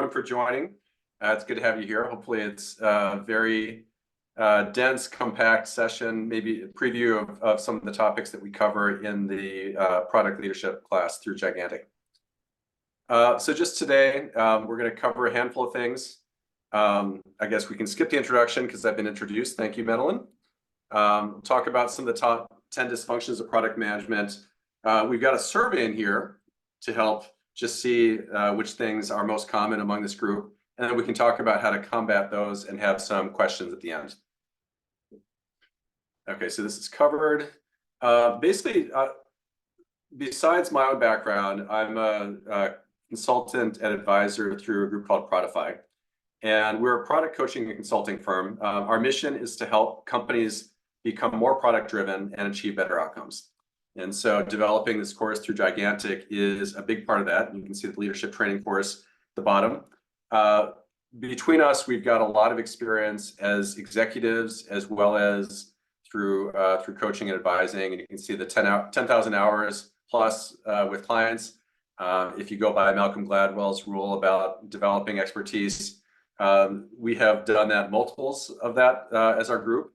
everyone for joining. It's good to have you here. Hopefully it's a very dense, compact session, maybe a preview of some of the topics that we cover in the product leadership class through Gigantic. So just today, we're going to cover a handful of things. I guess we can skip the introduction because I've been introduced. Thank you, Madeline. Talk about some of the top 10 dysfunctions of product management. We've got a survey in here to help just see which things are most common among this group. And then we can talk about how to combat those and have some questions at the end. Okay, so this is covered. Basically, besides my own background, I'm a consultant and advisor through a group called Prodify. And we're a product coaching and consulting firm. Our mission is to help companies become more product driven and achieve better outcomes. And so developing this course through Gigantic is a big part of that. You can see the leadership training course at the bottom. Between us, we've got a lot of experience as executives, as well as through coaching and advising. And you can see the 10,000 hours plus with clients. If you go by Malcolm Gladwell's rule about developing expertise, we have done that, multiples of that as our group.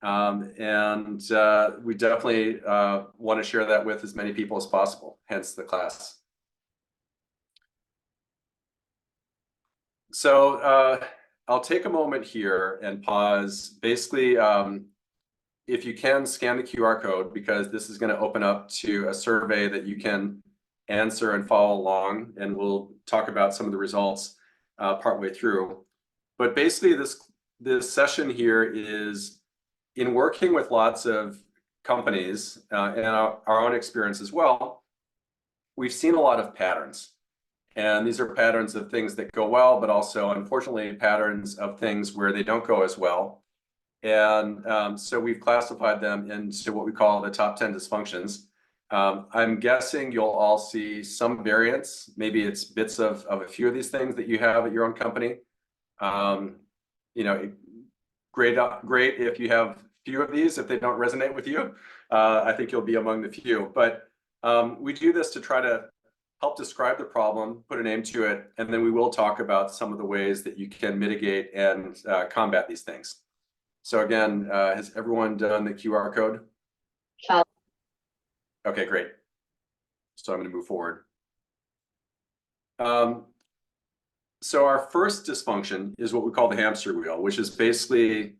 And we definitely want to share that with as many people as possible, hence the class. So I'll take a moment here and pause. Basically, if you can scan the QR code, because this is going to open up to a survey that you can answer and follow along, and we'll talk about some of the results partway through. But basically, this session here is in working with lots of companies and our own experience as well. We've seen a lot of patterns. And these are patterns of things that go well, but also, unfortunately, patterns of things where they don't go as well. And so we've classified them into what we call the top 10 dysfunctions. I'm guessing you'll all see some variants. Maybe it's bits of a few of these things that you have at your own company. You know, great if you have few of these, if they don't resonate with you. I think you'll be among the few. But we do this to try to help describe the problem, put a name to it, and then we will talk about some of the ways that you can mitigate and combat these things. So again, has everyone done the QR code? Okay, great. So I'm going to move forward. So our first dysfunction is what we call the hamster wheel, which is basically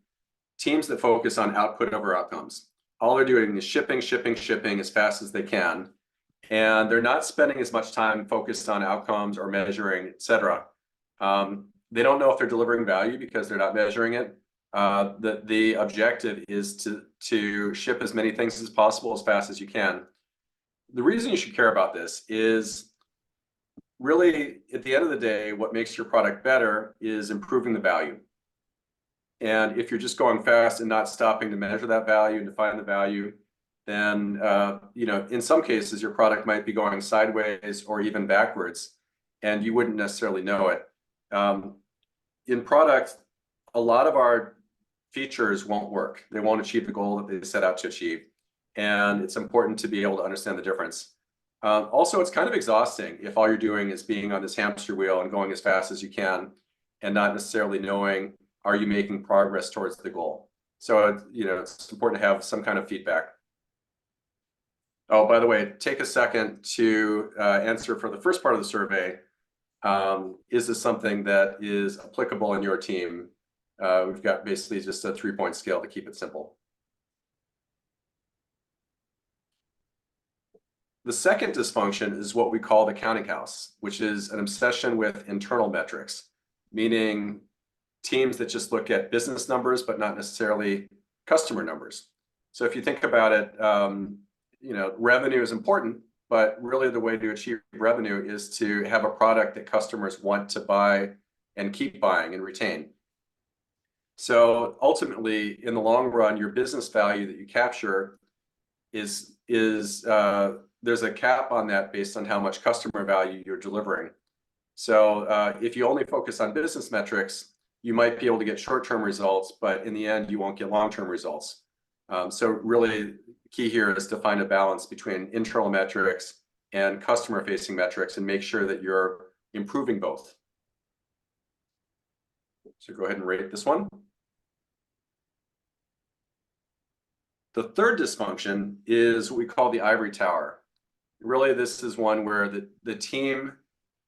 teams that focus on output over outcomes. All they're doing is shipping as fast as they can. And they're not spending as much time focused on outcomes or measuring, et cetera. They don't know if they're delivering value because they're not measuring it. The objective is to ship as many things as possible as fast as you can. The reason you should care about this is really, at the end of the day, what makes your product better is improving the value. And if you're just going fast and not stopping to measure that value and define the value, then you know, in some cases, your product might be going sideways or even backwards, and you wouldn't necessarily know it. In product, a lot of our features won't work. They won't achieve the goal that they set out to achieve. And it's important to be able to understand the difference. Also, it's kind of exhausting if all you're doing is being on this hamster wheel and going as fast as you can and not necessarily knowing, are you making progress towards the goal? So, you know, it's important to have some kind of feedback. Oh, by the way, take a second to answer for the first part of the survey. Is this something that is applicable in your team? We've got basically just a 3-point scale to keep it simple. The second dysfunction is what we call the counting house, which is an obsession with internal metrics, meaning teams that just look at business numbers, but not necessarily customer numbers. So if you think about it, you know, revenue is important, but really the way to achieve revenue is to have a product that customers want to buy and keep buying and retain. So ultimately, in the long run, your business value that you capture is there's a cap on that based on how much customer value you're delivering. So if you only focus on business metrics, you might be able to get short-term results, but in the end, you won't get long-term results. So really, key here is to find a balance between internal metrics and customer-facing metrics and make sure that you're improving both. So go ahead and rate this one. The third dysfunction is what we call the ivory tower. Really, this is one where the team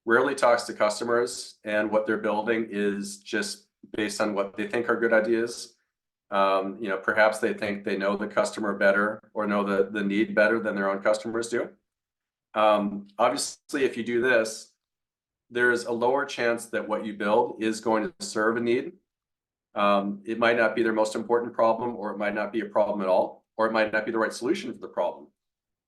rarely talks to customers, and what they're building is just based on what they think are good ideas. Perhaps they think they know the customer better or know the need better than their own customers do. Obviously, if you do this, there's a lower chance that what you build is going to serve a need. It might not be their most important problem, or it might not be a problem at all, or it might not be the right solution for the problem.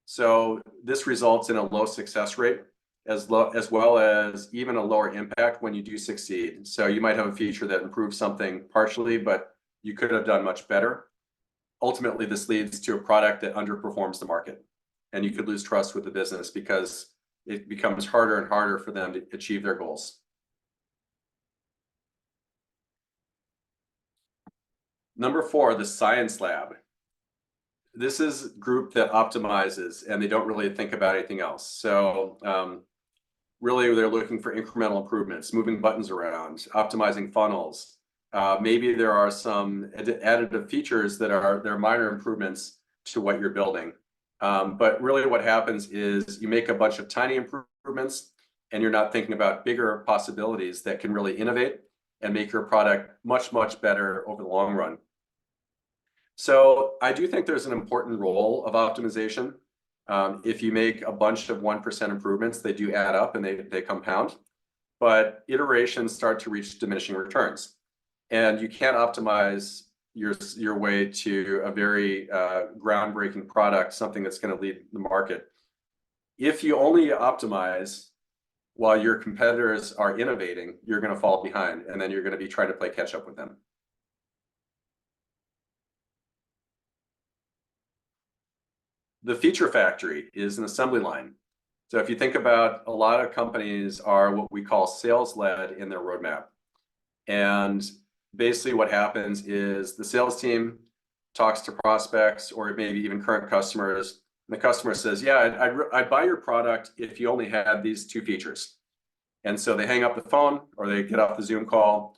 So this results in a low success rate, as well as even a lower impact when you do succeed. So you might have a feature that improves something partially, but you could have done much better. Ultimately, this leads to a product that underperforms the market, and you could lose trust with the business because it becomes harder and harder for them to achieve their goals. Number 4, the science lab. This is a group that optimizes, and they don't really think about anything else. So really, they're looking for incremental improvements, moving buttons around, optimizing funnels. Maybe there are some additive features that are minor improvements to what you're building. But really what happens is you make a bunch of tiny improvements, and you're not thinking about bigger possibilities that can really innovate and make your product much, much better over the long run. So I do think there's an important role of optimization. If you make a bunch of 1% improvements, they do add up and they compound. But iterations start to reach diminishing returns. And you can't optimize your way to a very groundbreaking product, something that's going to lead the market. If you only optimize while your competitors are innovating, you're going to fall behind, and then you're going to be trying to play catch up with them. The feature factory is an assembly line. So if you think about, a lot of companies are what we call sales-led in their roadmap. And basically what happens is the sales team talks to prospects or maybe even current customers. And the customer says, yeah, I'd buy your product if you only had these 2 features. And so they hang up the phone or they get off the Zoom call,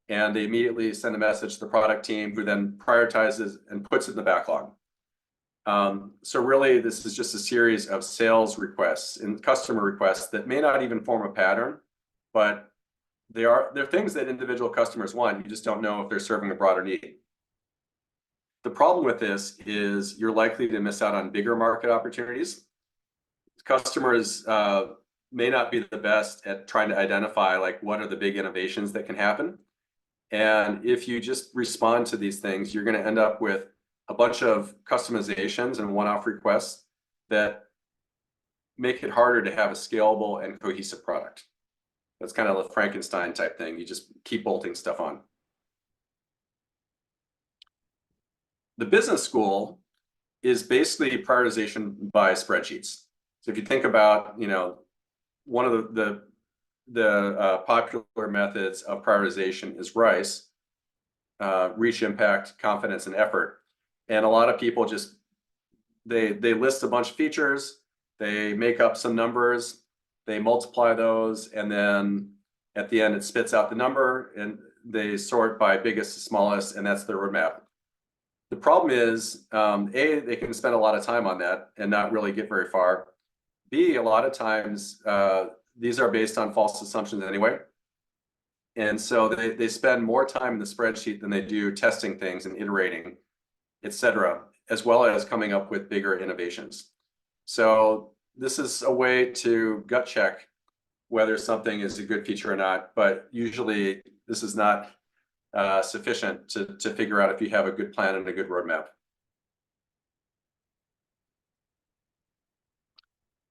and they immediately send a message to the product team, who then prioritizes and puts it in the backlog. So really, this is just a series of sales requests and customer requests that may not even form a pattern, but they're things that individual customers want. You just don't know if they're serving a broader need. The problem with this is you're likely to miss out on bigger market opportunities. Customers may not be the best at trying to identify what are the big innovations that can happen. And if you just respond to these things, you're going to end up with a bunch of customizations and one-off requests that make it harder to have a scalable and cohesive product. That's kind of a Frankenstein type thing. You just keep bolting stuff on. The business school is basically prioritization by spreadsheets. So if you think about, one of the popular methods of prioritization is RICE, reach, impact, confidence, and effort. And a lot of people just, they list a bunch of features, they make up some numbers, they multiply those, and then at the end it spits out the number, and they sort by biggest to smallest, and that's their roadmap. The problem is, A, they can spend a lot of time on that and not really get very far. B, a lot of times these are based on false assumptions anyway. And so they spend more time in the spreadsheet than they do testing things and iterating, etc., as well as coming up with bigger innovations. So this is a way to gut check whether something is a good feature or not, but usually this is not sufficient to figure out if you have a good plan and a good roadmap.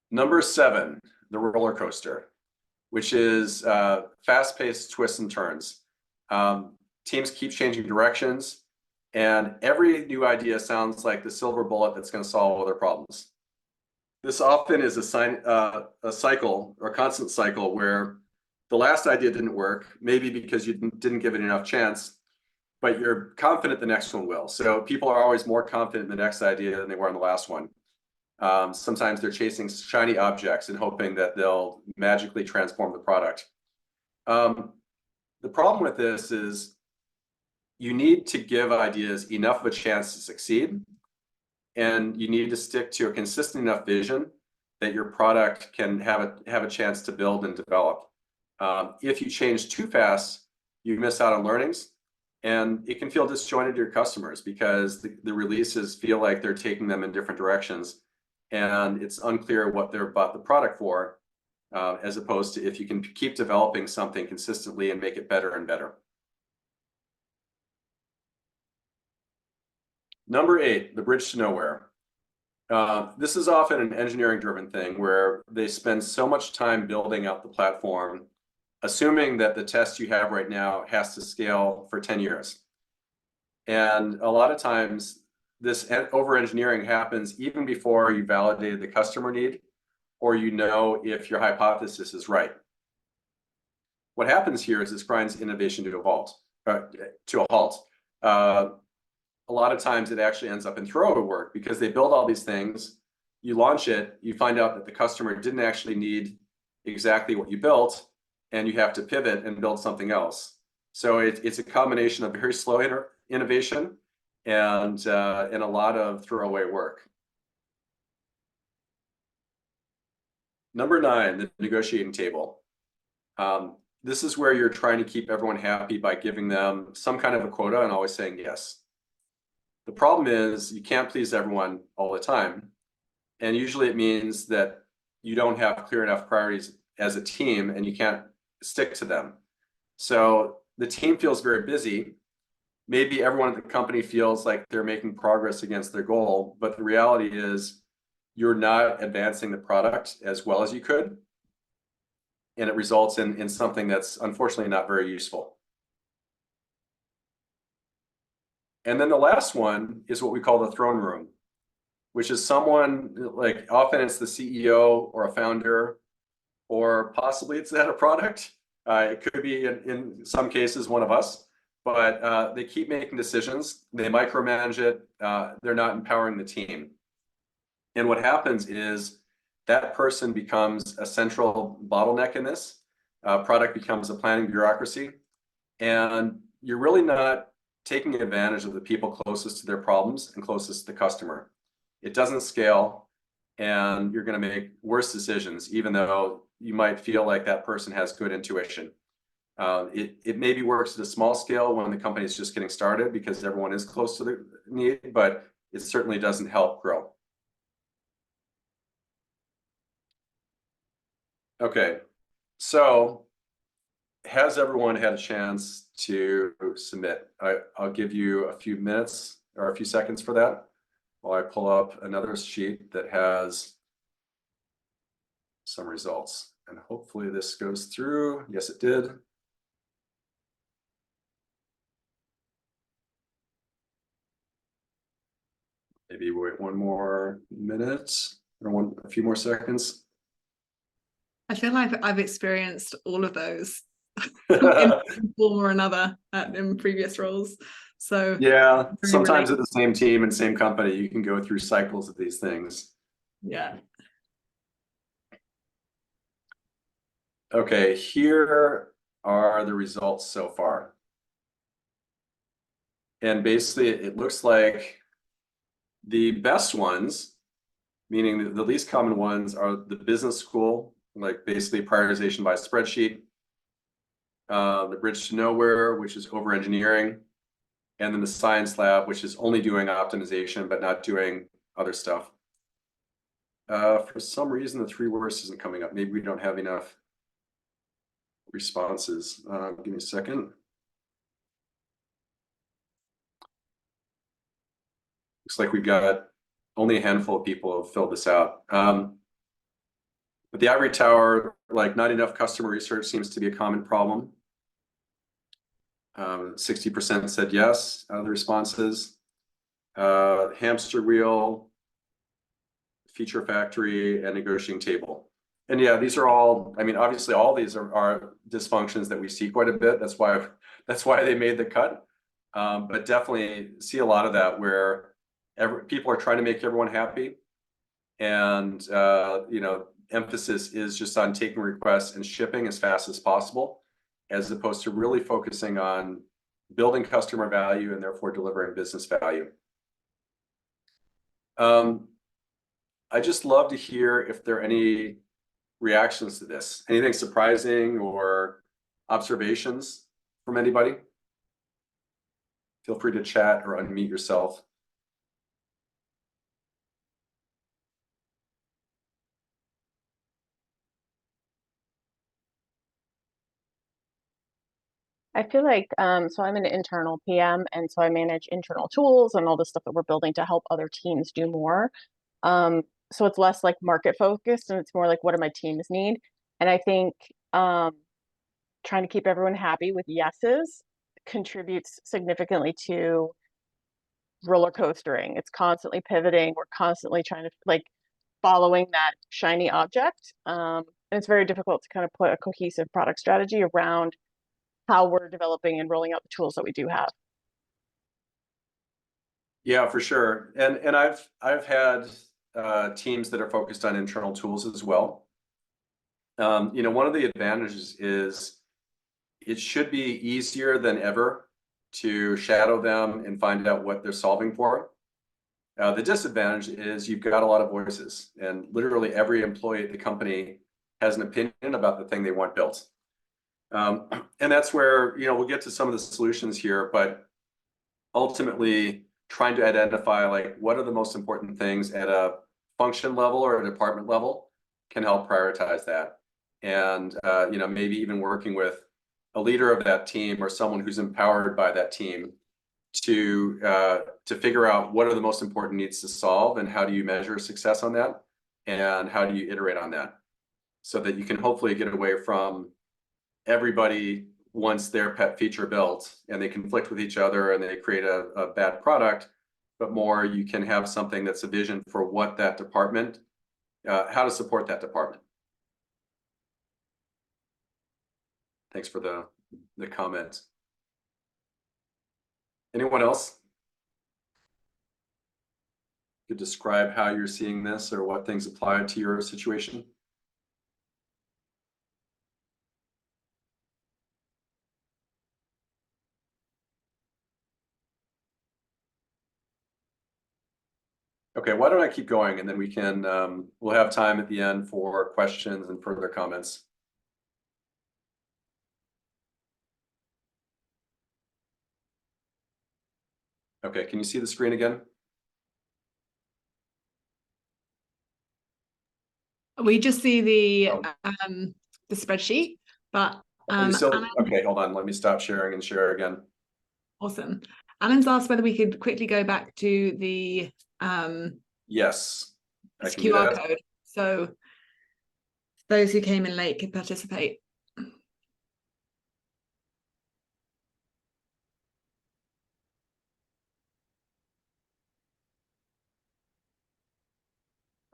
Number 7, the roller coaster, which is fast-paced twists and turns. Teams keep changing directions, and every new idea sounds like the silver bullet that's going to solve all their problems. This often is a cycle, or a constant cycle, where the last idea didn't work, maybe because you didn't give it enough chance, but you're confident the next one will. So people are always more confident in the next idea than they were in the last one. Sometimes they're chasing shiny objects and hoping that they'll magically transform the product. the problem with this is you need to give ideas enough of a chance to succeed, and you need to stick to a consistent enough vision that your product can have a chance to build and develop. If you change too fast, you miss out on learnings, and it can feel disjointed to your customers because the releases feel like they're taking them in different directions, and it's unclear what they're bought the product for, as opposed to if you can keep developing something consistently and make it better and better. Number 8, the bridge to nowhere. This is often an engineering-driven thing where they spend so much time building out the platform, assuming that the test you have right now has to scale for 10 years. And a lot of times, this over-engineering happens even before you validated the customer need, or you know if your hypothesis is right. What happens here is this grinds innovation to a halt. A lot of times it actually ends up in throwaway work because they build all these things, you launch it, you find out that the customer didn't actually need exactly what you built, and you have to pivot and build something else. So it's a combination of very slow innovation and a lot of throwaway work. Number 9, the negotiating table. This is where you're trying to keep everyone happy by giving them some kind of a quota and always saying yes. The problem is you can't please everyone all the time. And usually it means that you don't have clear enough priorities as a team and you can't stick to them. So the team feels very busy. Maybe everyone at the company feels like they're making progress against their goal, but the reality is you're not advancing the product as well as you could. And it results in something that's unfortunately not very useful. And then the last one is what we call the throne room, which is someone, like often it's the CEO or a founder, or possibly it's the head of product. It could be in some cases one of us, but they keep making decisions. They micromanage it. They're not empowering the team. And what happens is that person becomes a central bottleneck in this. Product becomes a planning bureaucracy, and you're really not taking advantage of the people closest to their problems and closest to the customer. It doesn't scale, and you're going to make worse decisions, even though you might feel like that person has good intuition. It maybe works at a small scale when the company is just getting started because everyone is close to the need, but it certainly doesn't help grow. Okay, so has everyone had a chance to submit? I'll give you a few minutes or a few seconds for that while I pull up another sheet that has some results. And hopefully this goes through. Yes, it did. Maybe wait one more minute or a few more seconds. I feel like I've experienced all of those in one form or another in previous roles. So yeah, sometimes at the same team and same company, you can go through cycles of these things. Yeah. Okay, here are the results so far. And basically, it looks like the best ones, meaning the least common ones, are the business school, like basically prioritization by spreadsheet, the bridge to nowhere, which is over engineering, and then the science lab, which is only doing optimization but not doing other stuff. For some reason, the 3 worst isn't coming up. Maybe we don't have enough responses. Give me a second. Looks like we've got only a handful of people have filled this out. But the ivory tower, like not enough customer research seems to be a common problem. 60% said yes out of the responses. Hamster wheel, feature factory, and negotiating table. And yeah, these are all, I mean, obviously all these are dysfunctions that we see quite a bit. That's why they made the cut. But definitely see a lot of that where people are trying to make everyone happy. And, emphasis is just on taking requests and shipping as fast as possible. as opposed to really focusing on building customer value and therefore delivering business value. I just love to hear if there are any reactions to this, anything surprising or observations from anybody. Feel free to chat or unmute yourself. I feel like, so I'm an internal PM, and so I manage internal tools and all the stuff that we're building to help other teams do more. So it's less like market focused and it's more like, what do my teams need? And I think trying to keep everyone happy with yeses contributes significantly to roller coastering. It's constantly pivoting. We're constantly trying to like following that shiny object. And it's very difficult to kind of put a cohesive product strategy around how we're developing and rolling out the tools that we do have. Yeah, for sure. And I've had teams that are focused on internal tools as well. You know, one of the advantages is it should be easier than ever to shadow them and find out what they're solving for. The disadvantage is you've got a lot of voices, and literally every employee at the company has an opinion about the thing they want built. And that's where, you know, we'll get to some of the solutions here, but ultimately trying to identify like what are the most important things at a function level or a department level can help prioritize that. And you know, maybe even working with a leader of that team or someone who's empowered by that team to figure out what are the most important needs to solve and how do you measure success on that and how do you iterate on that, so that you can hopefully get away from everybody wants their pet feature built and they conflict with each other and they create a bad product, but more you can have something that's a vision for what that department, how to support that department. Thanks for the comment. Anyone else? Could describe how you're seeing this or what things apply to your situation? Okay, why don't I keep going and then we can, we'll have time at the end for questions and further comments. Okay, can you see the screen again? We just see the spreadsheet, but okay, hold on, let me stop sharing and share again. Awesome. Alan's asked whether we could quickly go back to the yes, I can QR do that. code, so those who came in late could participate.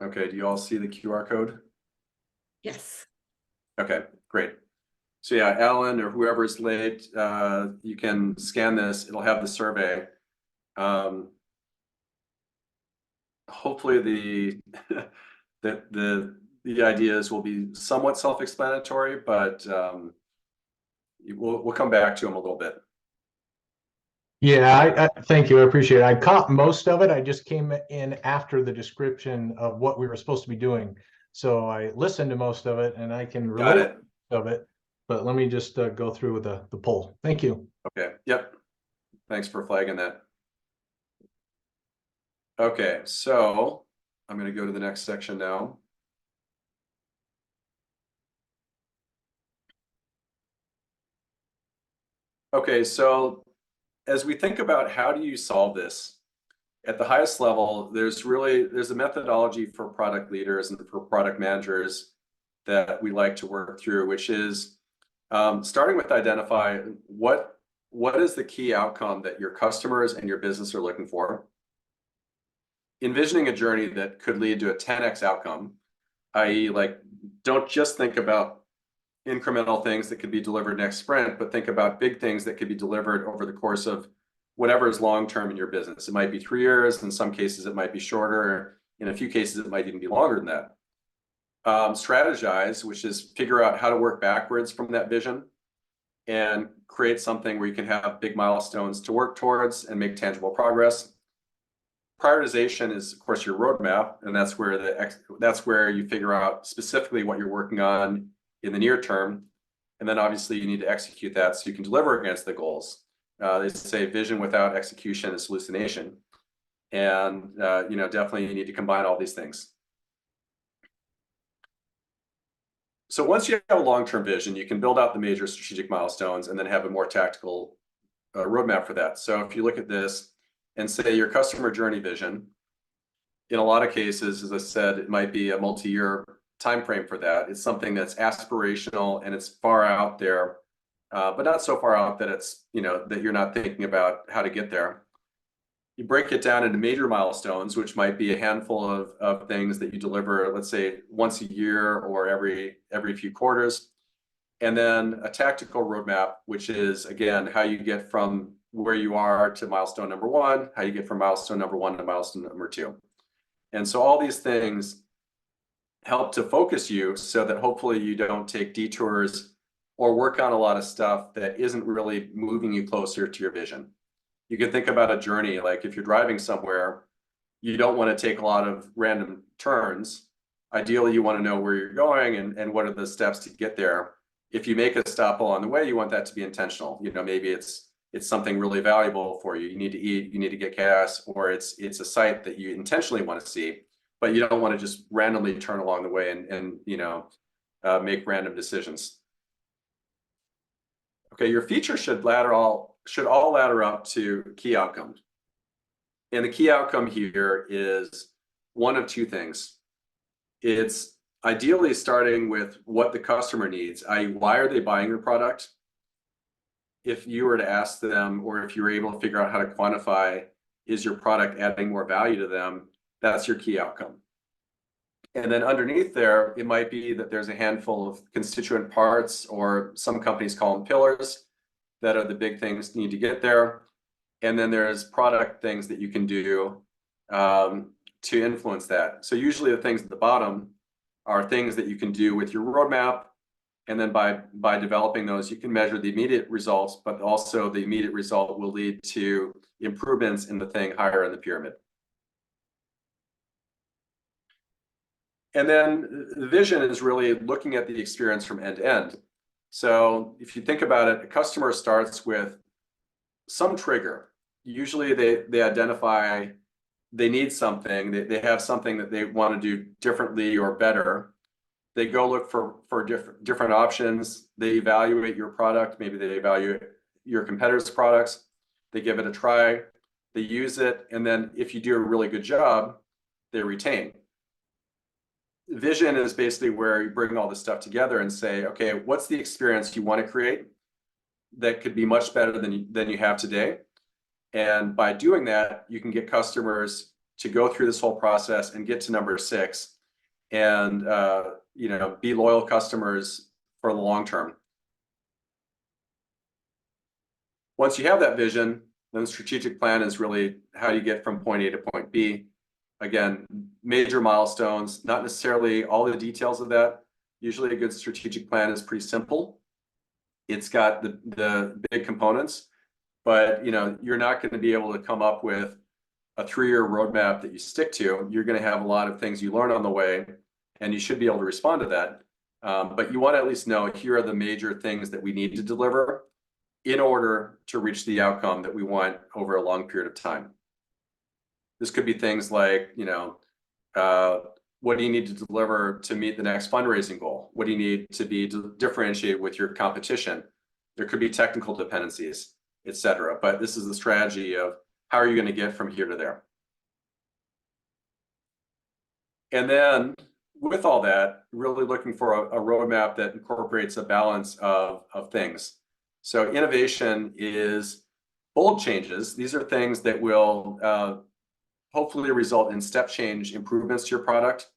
Okay, do you all see the QR code? Yes. Okay, great. So yeah, Alan or whoever's late, you can scan this, it'll have the survey. Hopefully the ideas will be somewhat self-explanatory, but we'll come back to them a little bit. Yeah, I thank you. I appreciate it. I caught most of it. I just came in after the description of what we were supposed to be doing. So I listened to most of it and I can relate of it. But let me just go through with the poll. Thank you. Okay, yep. Thanks for flagging that. Okay, so I'm going to go to the next section now. Okay, so as we think about how do you solve this at the highest level, there's a methodology for product leaders and for product managers that we like to work through, which is starting with identify what is the key outcome that your customers and your business are looking for, envisioning a journey that could lead to a 10x outcome, i.e. like don't just think about incremental things that could be delivered next sprint, but think about big things that could be delivered over the course of whatever is long-term in your business. It might be 3 years, in some cases it might be shorter, in a few cases it might even be longer than that. Strategize, which is figure out how to work backwards from that vision and create something where you can have big milestones to work towards and make tangible progress. Prioritization is, of course, your roadmap, and that's where you figure out specifically what you're working on in the near term. And then obviously you need to execute that so you can deliver against the goals. They say vision without execution is hallucination. And definitely you need to combine all these things. So once you have a long-term vision, you can build out the major strategic milestones and then have a more tactical roadmap for that. So if you look at this and say your customer journey vision, in a lot of cases, as I said, it might be a multi-year time frame for that. It's something that's aspirational and it's far out there, but not so far out that it's that you're not thinking about how to get there. You break it down into major milestones, which might be a handful of things that you deliver, let's say once a year or every few quarters. And then a tactical roadmap, which is, again, how you get from where you are to milestone number one, how you get from milestone number one to milestone number two. And so all these things help to focus you so that hopefully you don't take detours or work on a lot of stuff that isn't really moving you closer to your vision. You can think about a journey, like if you're driving somewhere, you don't want to take a lot of random turns. Ideally, you want to know where you're going and what are the steps to get there. If you make a stop along the way, you want that to be intentional. Maybe it's something really valuable for you. You need to eat, you need to get gas, or it's a site that you intentionally want to see, but you don't want to just randomly turn along the way and make random decisions. Okay, your features should all ladder up to key outcomes. And the key outcome here is one of two things. It's ideally starting with what the customer needs, i.e., why are they buying your product? If you were to ask them, or if you were able to figure out how to quantify, is your product adding more value to them? That's your key outcome. And then underneath there, it might be that there's a handful of constituent parts, or some companies call them pillars, that are the big things you need to get there. And then there's product things that you can do to influence that. So usually the things at the bottom are things that you can do with your roadmap. And then by developing those, you can measure the immediate results, but also the immediate result will lead to improvements in the thing higher in the pyramid. And then the vision is really looking at the experience from end to end. So if you think about it, a customer starts with some trigger. Usually they identify they need something, they have something that they want to do differently or better. They go look for different options. They evaluate your product. Maybe they evaluate your competitors' products. They give it a try. They use it. And then if you do a really good job, they retain. Vision is basically where you bring all this stuff together and say, okay, what's the experience you want to create that could be much better than you have today? And by doing that, you can get customers to go through this whole process and get to number 6 and be loyal customers for the long term. Once you have that vision, then the strategic plan is really how you get from point A to point B. Again, major milestones, not necessarily all the details of that. Usually a good strategic plan is pretty simple. It's got the big components, but you're not going to be able to come up with a 3-year roadmap that you stick to. You're going to have a lot of things you learn on the way, and you should be able to respond to that. But you want to at least know, here are the major things that we need to deliver in order to reach the outcome that we want over a long period of time. This could be things like, what do you need to deliver to meet the next fundraising goal? What do you need to be differentiated with your competition? There could be technical dependencies, etc. But this is the strategy of how are you going to get from here to there? And then with all that, really looking for a roadmap that incorporates a balance of things. So innovation is bold changes. These are things that will hopefully result in step change improvements to your product.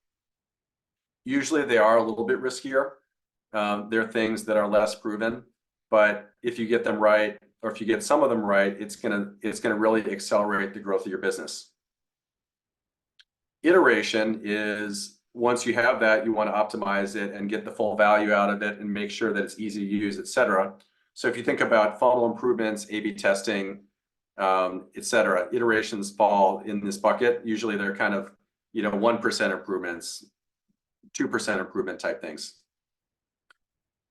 Usually they are a little bit riskier. They're things that are less proven, but if you get them right, or if you get some of them right, it's gonna really accelerate the growth of your business. Iteration is, once you have that, you want to optimize it and get the full value out of it and make sure that it's easy to use, etc. So if you think about funnel improvements, A/B testing, et cetera, iterations fall in this bucket. Usually they're kind of, 1% improvements, 2% improvement type things.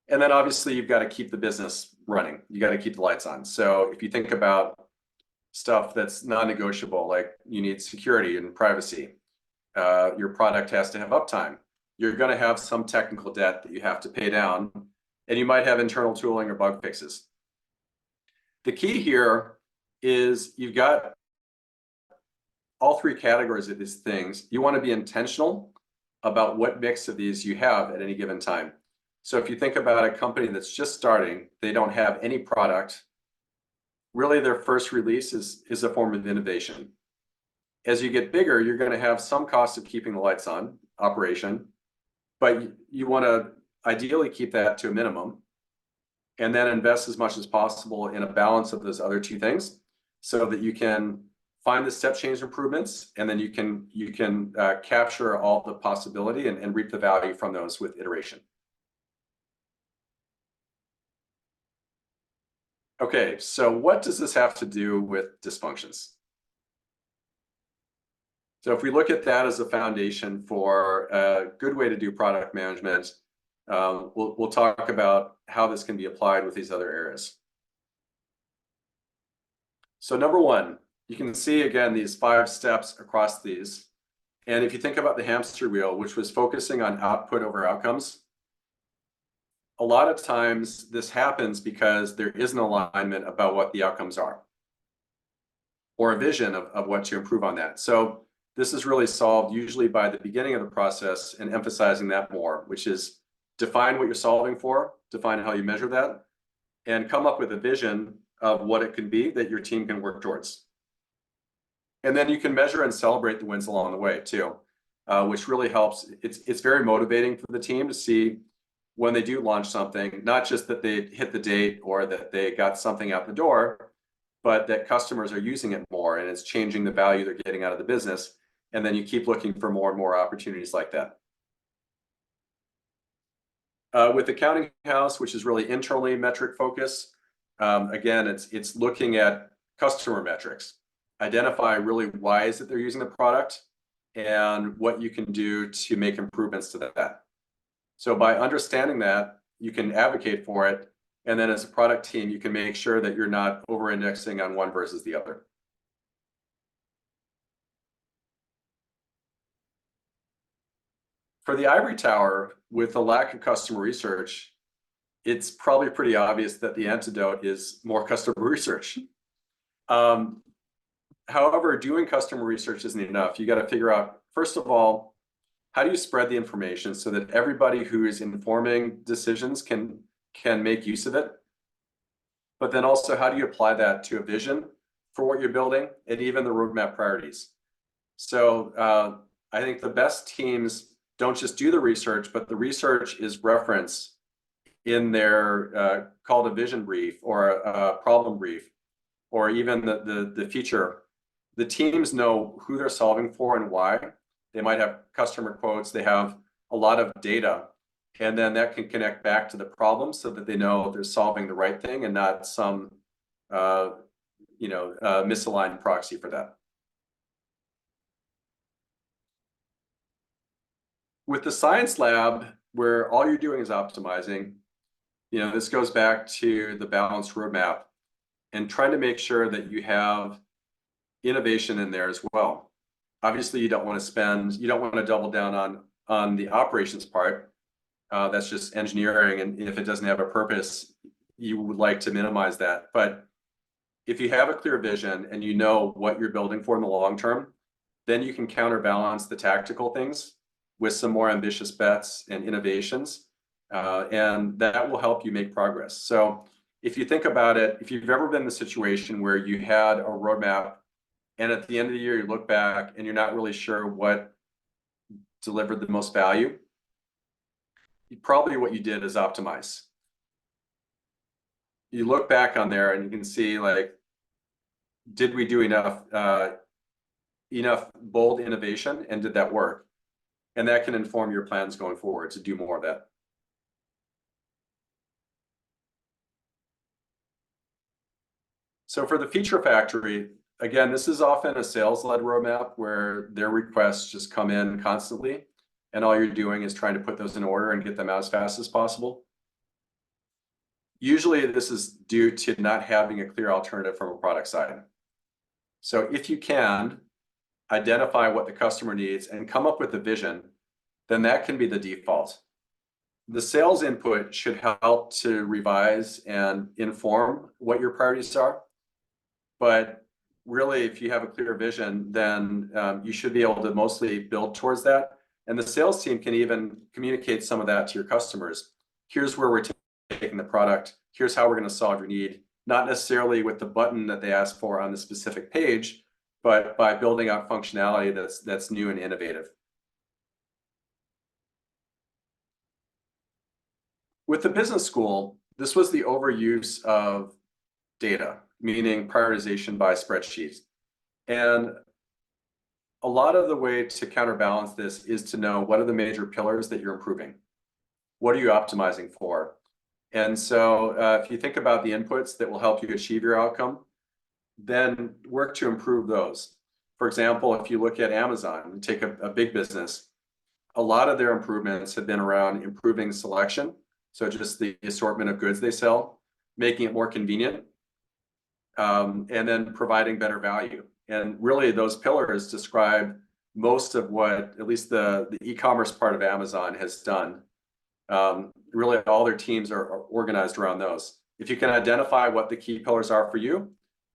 And then obviously you've got to keep the business running. You got to keep the lights on. So if you think about stuff that's non-negotiable, like you need security and privacy, your product has to have uptime. You're going to have some technical debt that you have to pay down, and you might have internal tooling or bug fixes. The key here is you've got all three categories of these things. You want to be intentional about what mix of these you have at any given time. So if you think about a company that's just starting, they don't have any product, really their first release is a form of innovation. As you get bigger, you're going to have some cost of keeping the lights on, operation, but you want to ideally keep that to a minimum and then invest as much as possible in a balance of those other two things so that you can find the step change improvements, and then you can capture all the possibility and reap the value from those with iteration. Okay, so what does this have to do with dysfunctions? So if we look at that as a foundation for a good way to do product management, we'll talk about how this can be applied with these other areas. So number one, you can see again these 5 steps across these. And if you think about the hamster wheel, which was focusing on output over outcomes, a lot of times this happens because there is an alignment about what the outcomes are, or a vision of what to improve on that. So this is really solved usually by the beginning of the process and emphasizing that more, which is define what you're solving for, define how you measure that, and come up with a vision of what it could be that your team can work towards. And then you can measure and celebrate the wins along the way too, which really helps. It's very motivating for the team to see when they do launch something, not just that they hit the date or that they got something out the door, but that customers are using it more and it's changing the value they're getting out of the business. And then you keep looking for more and more opportunities like that. With Accounting House, which is really internally metric focused, again, it's looking at customer metrics. Identify really why is it they're using the product and what you can do to make improvements to that. So by understanding that, you can advocate for it. And then as a product team, you can make sure that you're not over-indexing on one versus the other. For the ivory tower, with the lack of customer research, it's probably pretty obvious that the antidote is more customer research. However, doing customer research isn't enough. You got to figure out, first of all, how do you spread the information so that everybody who is informing decisions can make use of it? But then also, how do you apply that to a vision for what you're building and even the roadmap priorities? So I think the best teams don't just do the research, but the research is referenced in their called a vision brief or a problem brief, or even the feature. The teams know who they're solving for and why. They might have customer quotes, they have a lot of data, and then that can connect back to the problem so that they know they're solving the right thing and not some misaligned proxy for that. With the science lab, where all you're doing is optimizing, this goes back to the balanced roadmap and trying to make sure that you have innovation in there as well. Obviously, you don't want to double down on the operations part. That's just engineering, and if it doesn't have a purpose, you would like to minimize that. But if you have a clear vision and you know what you're building for in the long term, then you can counterbalance the tactical things with some more ambitious bets and innovations, and that will help you make progress. So if you think about it, if you've ever been in the situation where you had a roadmap and at the end of the year you look back and you're not really sure what delivered the most value, probably what you did is optimize. You look back on there and you can see, like, did we do enough bold innovation, and did that work? And that can inform your plans going forward to do more of that. So for the feature factory, again, this is often a sales-led roadmap where their requests just come in constantly, and all you're doing is trying to put those in order and get them out as fast as possible. Usually this is due to not having a clear alternative from a product side. So if you can identify what the customer needs and come up with a vision, then that can be the default. The sales input should help to revise and inform what your priorities are. But really, if you have a clear vision, then you should be able to mostly build towards that. And the sales team can even communicate some of that to your customers. Here's where we're taking the product. Here's how we're going to solve your need. Not necessarily with the button that they asked for on the specific page, but by building out functionality that's new and innovative. With the business school, this was the overuse of data, meaning prioritization by spreadsheets. And a lot of the way to counterbalance this is to know what are the major pillars that you're improving. What are you optimizing for? And so if you think about the inputs that will help you achieve your outcome, then work to improve those. For example, if you look at Amazon, take a big business, a lot of their improvements have been around improving selection. So just the assortment of goods they sell, making it more convenient, and then providing better value. And really those pillars describe most of what at least the e-commerce part of Amazon has done. Really all their teams are organized around those. If you can identify what the key pillars are for you,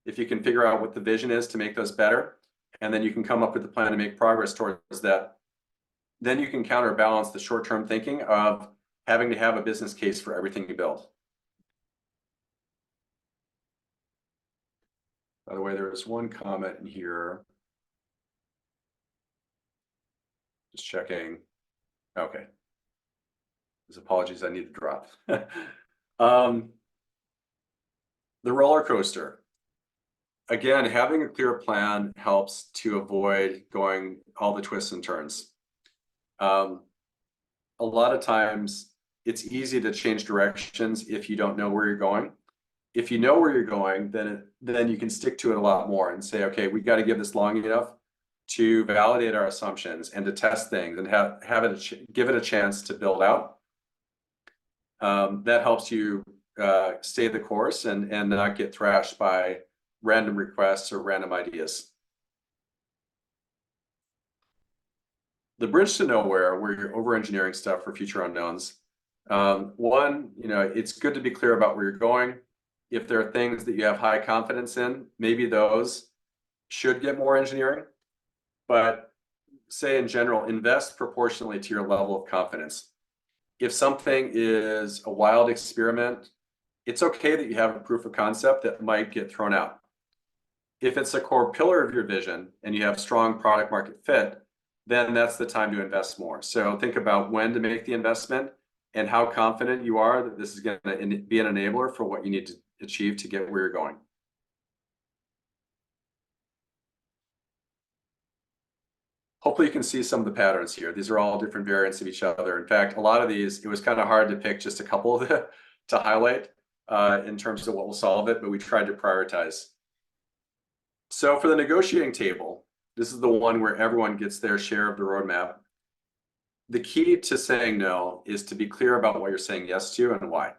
if you can figure out what the vision is to make those better, and then you can come up with a plan to make progress towards that, then you can counterbalance the short-term thinking of having to have a business case for everything you build. By the way, there is one comment in here. Just checking. Okay. There's apologies I need to drop. The roller coaster. Again, having a clear plan helps to avoid going all the twists and turns. A lot of times it's easy to change directions if you don't know where you're going. If you know where you're going, then you can stick to it a lot more and say, okay, we've got to give this long enough to validate our assumptions and to test things and give it a chance to build out. That helps you stay the course and not get thrashed by random requests or random ideas. The bridge to nowhere, where you're over-engineering stuff for future unknowns. One, it's good to be clear about where you're going. If there are things that you have high confidence in, maybe those should get more engineering. But say in general, invest proportionally to your level of confidence. If something is a wild experiment, it's okay that you have a proof of concept that might get thrown out. If it's a core pillar of your vision and you have strong product market fit, then that's the time to invest more. So think about when to make the investment and how confident you are that this is going to be an enabler for what you need to achieve to get where you're going. Hopefully you can see some of the patterns here. These are all different variants of each other. In fact, a lot of these, it was kind of hard to pick just a couple of them to highlight in terms of what will solve it, but we tried to prioritize. So for the negotiating table, this is the one where everyone gets their share of the roadmap. The key to saying no is to be clear about what you're saying yes to and why.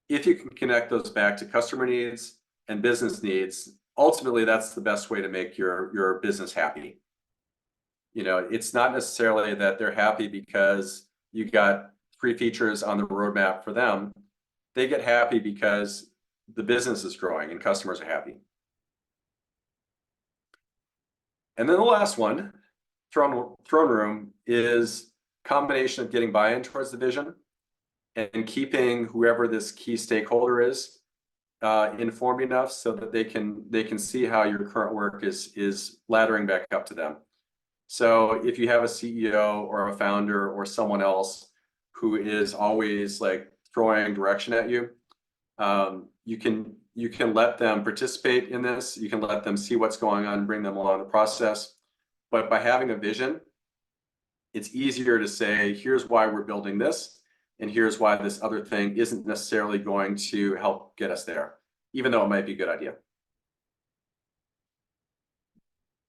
If you can connect those back to customer needs and business needs, ultimately that's the best way to make your business happy. It's not necessarily that they're happy because you got 3 features on the roadmap for them. They get happy because the business is growing and customers are happy. And then the last one, throne room, is combination of getting buy-in towards the vision and keeping whoever this key stakeholder is informed enough so that they can see how your current work is laddering back up to them. So if you have a CEO or a founder or someone else who is always like throwing direction at you, you can let them participate in this. You can let them see what's going on and bring them along the process. But by having a vision, it's easier to say, here's why we're building this, and here's why this other thing isn't necessarily going to help get us there. even though it might be a good idea.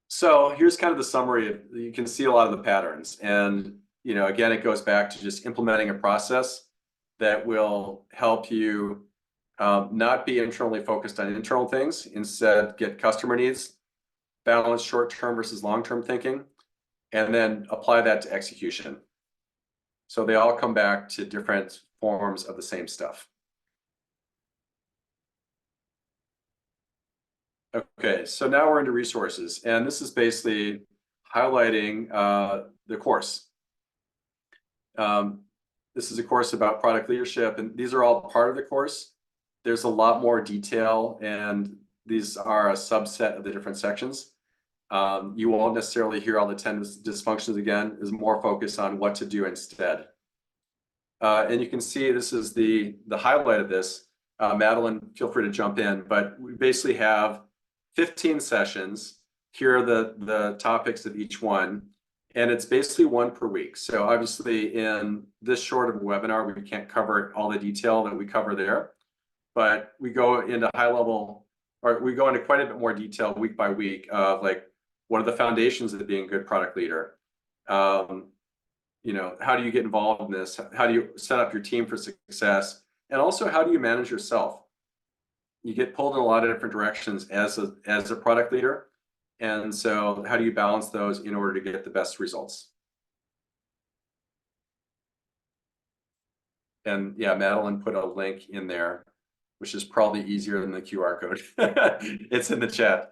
So here's kind of the summary. You can see a lot of the patterns. And, you know, again, it goes back to just implementing a process that will help you not be internally focused on internal things, instead get customer needs, balance short-term versus long-term thinking, and then apply that to execution. So they all come back to different forms of the same stuff. Okay, so now we're into resources, and this is basically highlighting the course. This is a course about product leadership, and these are all part of the course. There's a lot more detail, and these are a subset of the different sections. You won't necessarily hear all the 10 dysfunctions again. There's more focus on what to do instead. And you can see this is the highlight of this. Madeline, feel free to jump in, but we basically have 15 sessions. Here are the topics of each one, and it's basically one per week. So obviously in this short of a webinar, we can't cover all the detail that we cover there, but we go into high level, or we go into quite a bit more detail week by week of like, what are the foundations of being a good product leader? You know, how do you get involved in this? How do you set up your team for success? And also, how do you manage yourself? You get pulled in a lot of different directions as a product leader. And so how do you balance those in order to get the best results? And yeah, Madeline put a link in there, which is probably easier than the QR code. It's in the chat.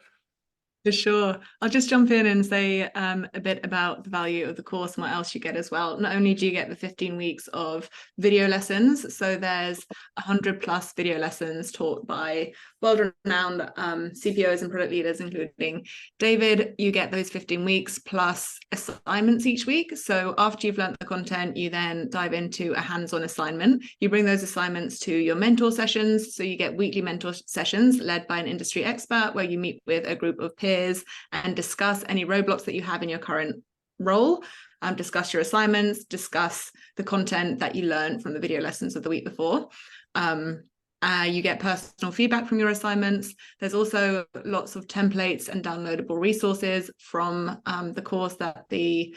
For sure. I'll just jump in and say a bit about the value of the course and what else you get as well. Not only do you get the 15 weeks of video lessons, so there's 100+ video lessons taught by world-renowned CPOs and product leaders, including David. You get those 15 weeks plus assignments each week. So after you've learned the content, you then dive into a hands-on assignment. You bring those assignments to your mentor sessions. So you get weekly mentor sessions led by an industry expert, where you meet with a group of peers and discuss any roadblocks that you have in your current role, discuss your assignments, discuss the content that you learned from the video lessons of the week before. You get personal feedback from your assignments. There's also lots of templates and downloadable resources from the course that the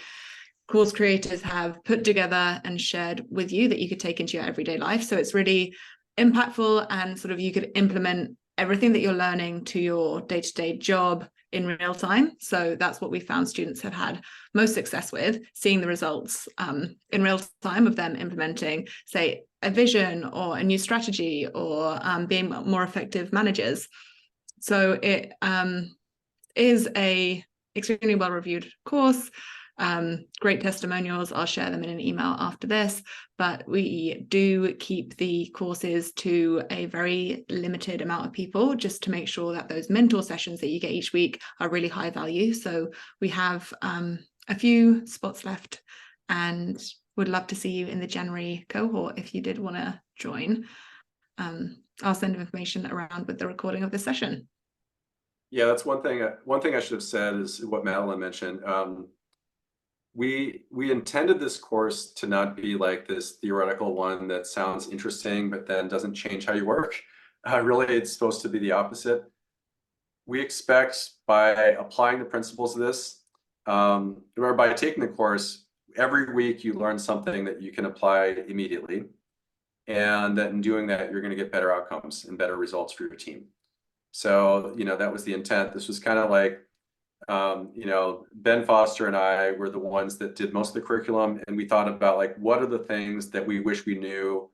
course creators have put together and shared with you that you could take into your everyday life. So it's really impactful, and sort of you could implement everything that you're learning to your day-to-day job in real time. So that's what we found students have had most success with, seeing the results in real time of them implementing, say, a vision or a new strategy, or being more effective managers. So it is a extremely well-reviewed course. Great testimonials. I'll share them in an email after this, but we do keep the courses to a very limited amount of people, just to make sure that those mentor sessions that you get each week are really high value. So we have a few spots left, and would love to see you in the January cohort if you did want to join. I'll send information around with the recording of the session. Yeah, that's one thing. One thing I should have said is what Madeline mentioned. We intended this course to not be like this theoretical one that sounds interesting, but then doesn't change how you work. Really, it's supposed to be the opposite. We expect by applying the principles of this, or by taking the course, every week you learn something that you can apply immediately. And that in doing that, you're going to get better outcomes and better results for your team. So, you know, that was the intent. This was kind of like, you know, Ben Foster and I were the ones that did most of the curriculum, and we thought about like, what are the things that we wish we knew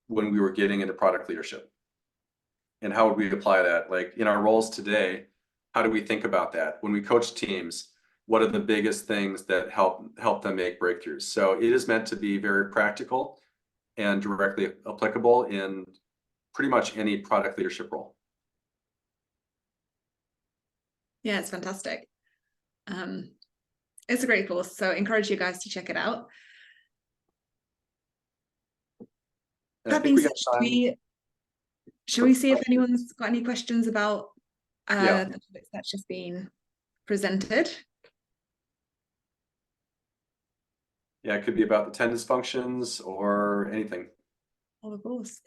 when we were getting into product leadership, and how would we apply that? Like in our roles today, how do we think about that? When we coach teams, what are the biggest things that help them make breakthroughs? So it is meant to be very practical and directly applicable in pretty much any product leadership role. Yeah, it's fantastic. It's a great course, so I encourage you guys to check it out. That being said, should we see if anyone's got any questions about the topics that's just been presented? Yeah, it could be about the 10 dysfunctions or anything. Oh, of course.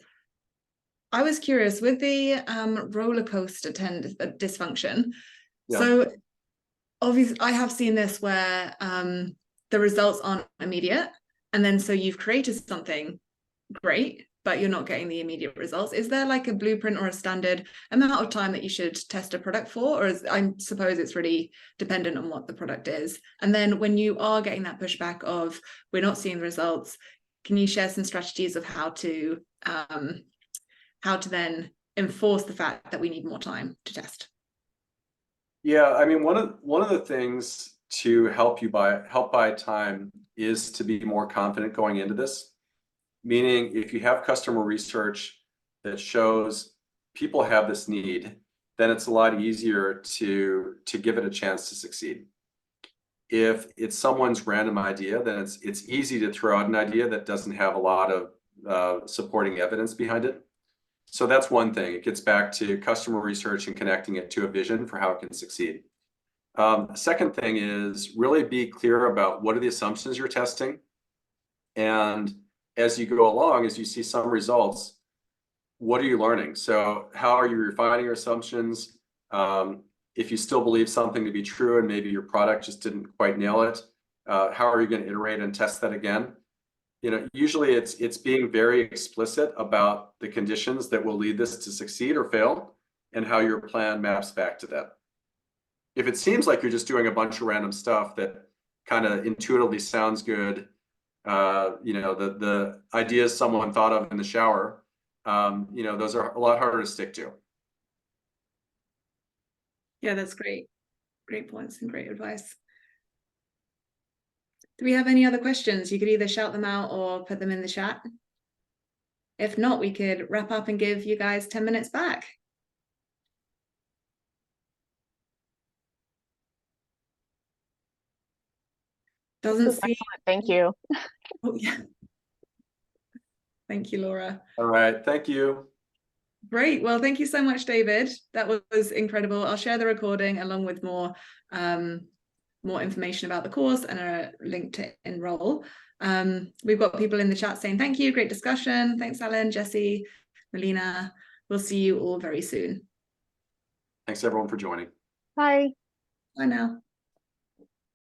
I was curious with the roller coaster dysfunction. Yeah. So obviously I have seen this where the results aren't immediate, and then so you've created something great, but you're not getting the immediate results. Is there like a blueprint or a standard amount of time that you should test a product for? Or I suppose it's really dependent on what the product is. And then when you are getting that pushback of we're not seeing the results, can you share some strategies of how to then enforce the fact that we need more time to test? Yeah, I mean, one of the things to help buy time is to be more confident going into this. Meaning, if you have customer research that shows people have this need, then it's a lot easier to give it a chance to succeed. If it's someone's random idea, then it's easy to throw out an idea that doesn't have a lot of supporting evidence behind it. So that's one thing. It gets back to customer research and connecting it to a vision for how it can succeed. Second thing is really be clear about what are the assumptions you're testing. And as you go along, as you see some results, what are you learning? So how are you refining your assumptions? If you still believe something to be true and maybe your product just didn't quite nail it, how are you going to iterate and test that again? Usually it's being very explicit about the conditions that will lead this to succeed or fail and how your plan maps back to that. If it seems like you're just doing a bunch of random stuff that kind of intuitively sounds good, the ideas someone thought of in the shower, those are a lot harder to stick to. Yeah, that's great. Great points and great advice. Do we have any other questions? You could either shout them out or put them in the chat. If not, we could wrap up and give you guys 10 minutes back. Doesn't seem... Thank you. Oh, yeah. Thank you, Laura. All right, thank you. Great. Well, thank you so much, David. That was incredible. I'll share the recording along with more information about the course and a link to enroll. We've got people in the chat saying thank you, great discussion. Thanks, Alan, Jesse, Melina. We'll see you all very soon. Thanks everyone for joining. Bye. Bye now.